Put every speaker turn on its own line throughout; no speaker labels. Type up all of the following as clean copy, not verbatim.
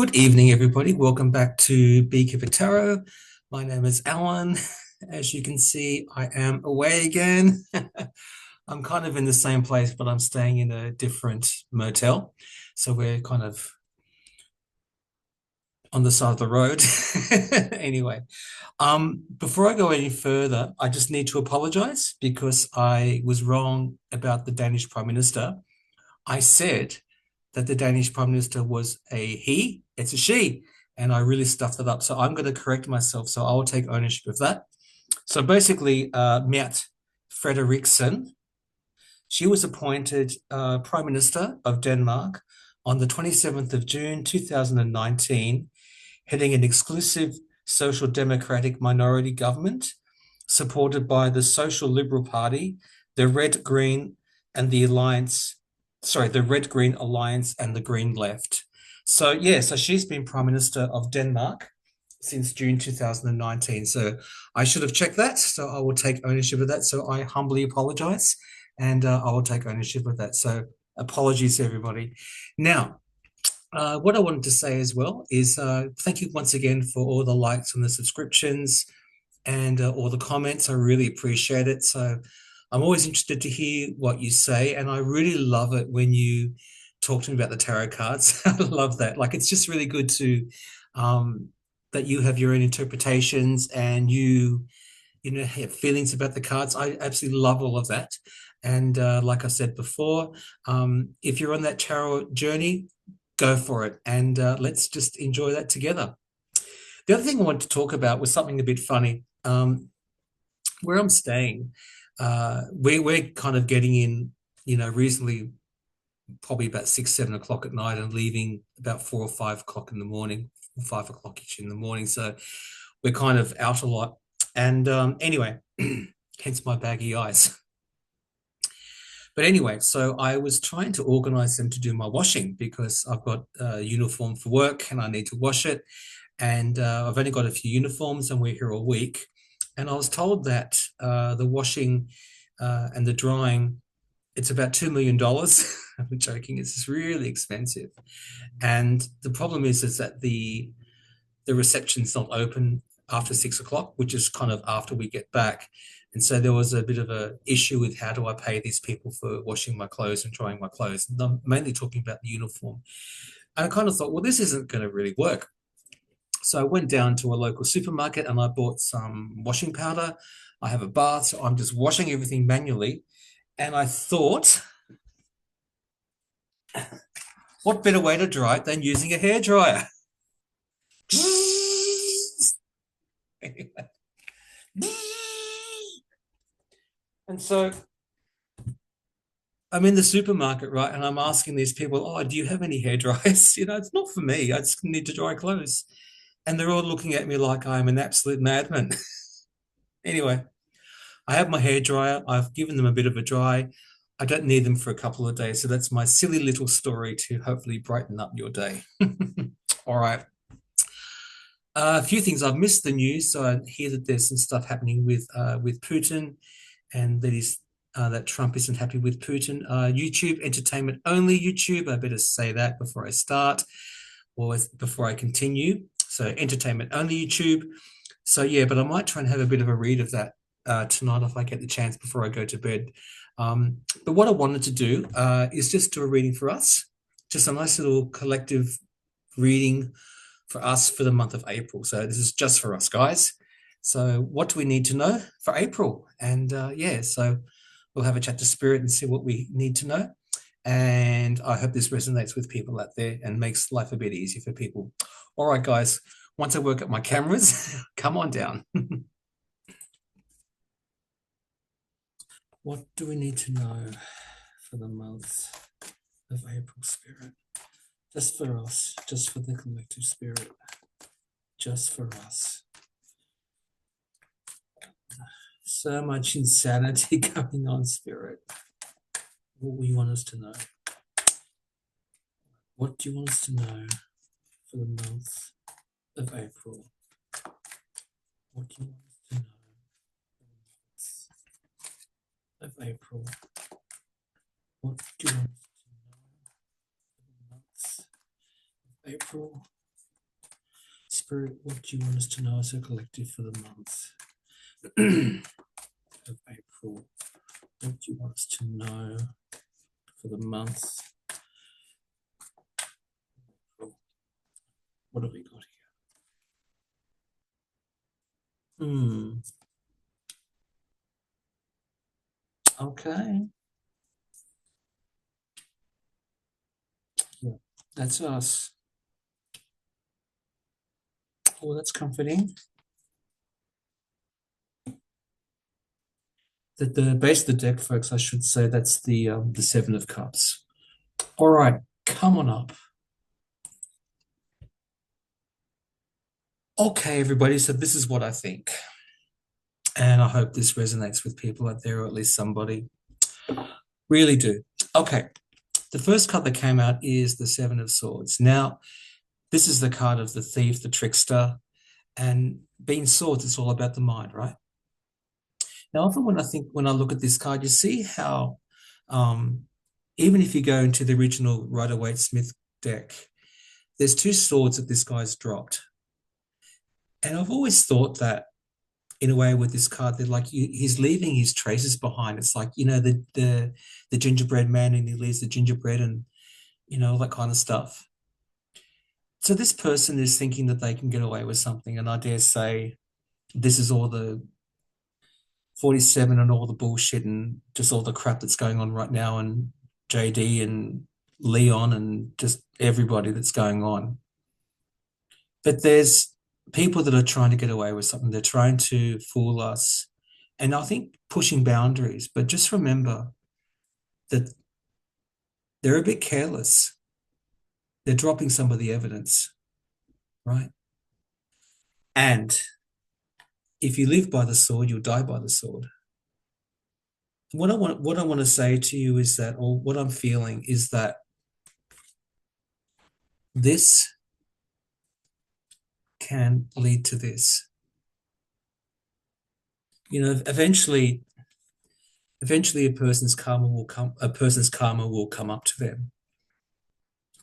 Good evening, everybody. Welcome back to Beekeeper Tarot. My name is Alan. As you can see, I am away again. I'm kind of in the same place, but I'm staying in a different motel. So we're kind of on the side of the road. Anyway, before I go any further, I just need to apologize because I was wrong about the Danish Prime Minister. I said that the Danish Prime Minister was a he, it's a she, and I really stuffed it up. So I'm going to correct myself. So I'll take ownership of that. So basically, Mette Frederiksen, she was appointed Prime Minister of Denmark on the 27th of June 2019, heading an exclusive social democratic minority government supported by the Social Liberal Party, the Red Green and the Alliance, the Red Green Alliance and the Green Left. So yeah, so she's been Prime Minister of Denmark since June 2019. So I should have checked that. So I will take ownership of that. So I humbly apologize and I will take ownership of that. So apologies, everybody. Now, what I wanted to say as well is thank you once again for all the likes and the subscriptions and all the comments. I really appreciate it. So I'm always interested to hear what you say, and I really love it when you talk to me about the tarot cards. I love that. Like it's just really good to um, that you have your own interpretations and you know have feelings about the cards. I absolutely love all of that. And like I said before, if you're on that tarot journey, go for it, and let's just enjoy that together. The other thing I wanted to talk about was something a bit funny. Where I'm staying, we're kind of getting in, reasonably probably about 6, 7 o'clock at night and leaving about 4 or 5 o'clock in the morning, 5 o'clock each in the morning. So we're kind of out a lot. And anyway, hence my baggy eyes. But anyway, so I was trying to organize them to do my washing because I've got a uniform for work and I need to wash it. And I've only got a few uniforms and we're here all week. And I was told that the washing and the drying, it's about $2 million. I'm joking, it's really expensive. And the problem is that the reception's not open after 6 o'clock, which is kind of after we get back. And so there was a bit of a issue with how do I pay these people for washing my clothes and drying my clothes. And I'm mainly talking about the uniform. And I kind of thought, well, this isn't going to really work. So I went down to a local supermarket and I bought some washing powder. I have a bath, so I'm just washing everything manually. And I thought, what better way to dry it than using a hairdryer? And so I'm in the supermarket, right? And I'm asking these people, oh, do you have any hair dryers? It's not for me. I just need to dry clothes. And they're all looking at me like I'm an absolute madman. Anyway, I have my hair dryer. I've given them a bit of a dry. I don't need them for a couple of days. So that's my silly little story to hopefully brighten up your day. All right. A few things I've missed the news. So I hear that there's some stuff happening with Putin, and that Trump isn't happy with Putin. YouTube entertainment only. YouTube. I better say that before I start, or before I continue. So entertainment only YouTube. So yeah, but I might try and have a bit of a read of that tonight if I get the chance before I go to bed. But what I wanted to do is just do a reading for us, just a nice little collective reading for us for the month of April. So this is just for us, guys. So what do we need to know for April? And yeah, so we'll have a chat to Spirit and see what we need to know. And I hope this resonates with people out there and makes life a bit easier for people. All right, guys, once I work at my cameras, come on down. What do we need to know for the month of April, Spirit? Just for us, just for the collective Spirit, just for us. So much insanity going on, Spirit. What do you want us to know? What do you want us to know for the month of April? What do you want us to know for the month of April? What do you want us to know for the month of April? Spirit, what do you want us to know as a collective for the month of April? What do you want us to know for the month? What have we got here? Okay. Yeah, that's us. Oh, that's comforting. That the base of the deck, folks, I should say that's the Seven of Cups. All right, come on up. Okay, everybody. So this is what I think, and I hope this resonates with people out there, or at least somebody. Really do. Okay. The first card that came out is the Seven of Swords. Now, this is the card of the thief, the trickster, and being swords, it's all about the mind, right? Now, often when I look at this card, you see how um, even if you go into the original Rider-Waite-Smith deck, there's two swords that this guy's dropped. And I've always thought that in a way with this card, that like he's leaving his traces behind. It's like, the gingerbread man, and he leaves the gingerbread and all that kind of stuff. So this person is thinking that they can get away with something, and I dare say this is all the 47 and all the bullshit and just all the crap that's going on right now, and JD and Leon and just everybody that's going on. But there's people that are trying to get away with something. They're trying to fool us. And I think pushing boundaries, but just remember that they're a bit careless. They're dropping some of the evidence, right? And if you live by the sword, you'll die by the sword. What I want to say to you is that, or what I'm feeling is that this can lead to this. Eventually a person's karma will come up to them,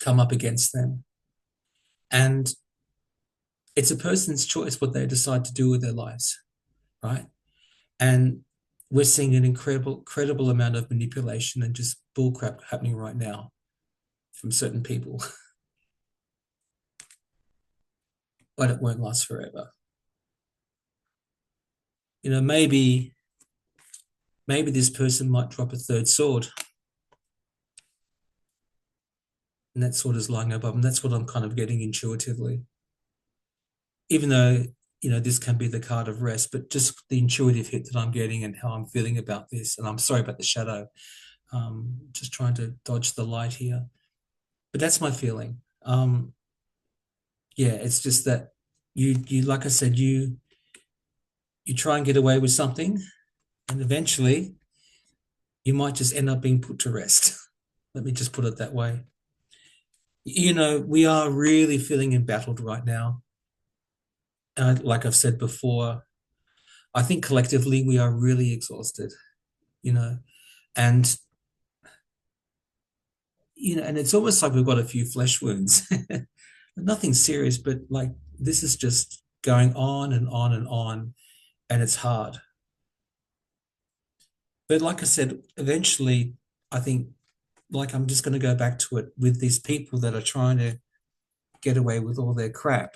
come up against them. And it's a person's choice what they decide to do with their lives, right? And we're seeing an incredible amount of manipulation and just bullcrap happening right now from certain people. But it won't last forever. Maybe this person might drop a third sword, and that sword is lying above them. That's what I'm kind of getting intuitively. Even though, this can be the card of rest, but just the intuitive hit that I'm getting and how I'm feeling about this. And I'm sorry about the shadow. Just trying to dodge the light here. But that's my feeling. Yeah, it's just that you like I said, you try and get away with something, and eventually you might just end up being put to rest. Let me just put it that way. We are really feeling embattled right now. Like I've said before, I think collectively we are really exhausted, and and it's almost like we've got a few flesh wounds. Nothing serious, but like this is just going on and on and on, and it's hard. But like I said, eventually, I think, like I'm just going to go back to it with these people that are trying to get away with all their crap.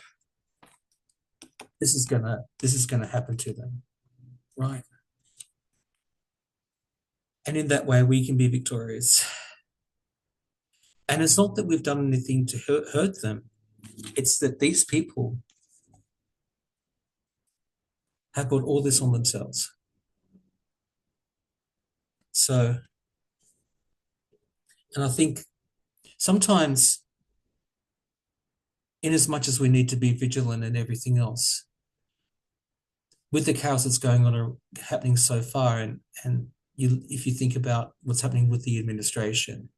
This is gonna happen to them, right? And in that way, we can be victorious. And it's not that we've done anything to hurt them. It's that these people have got all this on themselves. So, and I think sometimes, in as much as we need to be vigilant and everything else, with the chaos that's going on happening so far, and if you think about what's happening with the administration,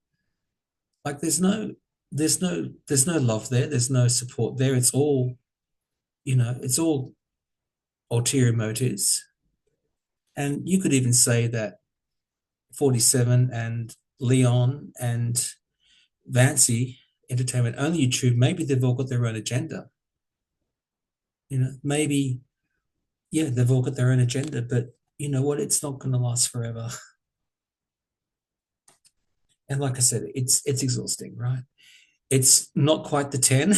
like there's no love there, there's no support there. It's all, it's all ulterior motives. And you could even say that 47 and Leon and Vancy Entertainment, Only YouTube, maybe they've all got their own agenda. Maybe, yeah, they've all got their own agenda, but you know what? It's not going to last forever. And like I said, it's exhausting, right? It's not quite the 10,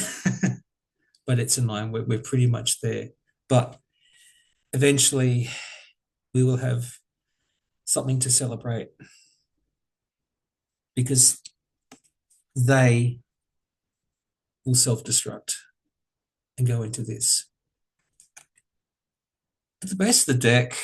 but it's a 9. We're pretty much there. But eventually we will have something to celebrate because they will self-destruct and go into this. At the base of the deck,